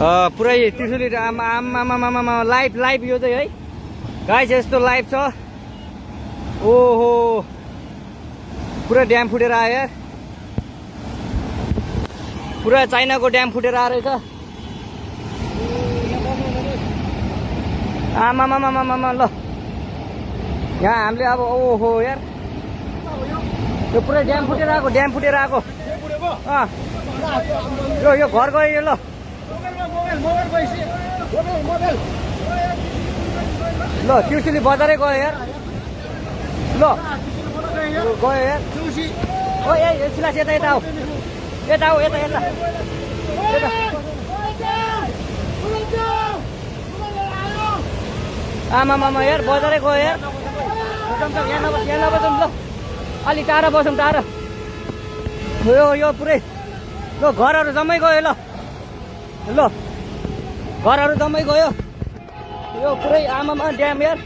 पुरै त्रिशुली आमा लाइभ यो चाहिँ है गाइस यस्तो लाइभ छ। ओहो पुरा ड्याम फुटेर आयो यार, पुरा चाइनाको ड्याम फुटेर आएर छ। आमामामामामा ल यहाँ हामीले अब ओहो यार यो पुरै ड्याम फुटेर आएको यो घर गयो यो। ल ल त्रिशुली बजारै गयो यार। ल गयो यार ओ ए सिलास यता आऊ यता आमामामा यार बजारै गयो यार। यहाँ नबसौँ ल अलि टाढा बसौँ टाढा। यो पुरै ल घरहरू जम्मै गयो। ल घरहरू जम्मै गयो यो पुरै आमामा ड्याम यार।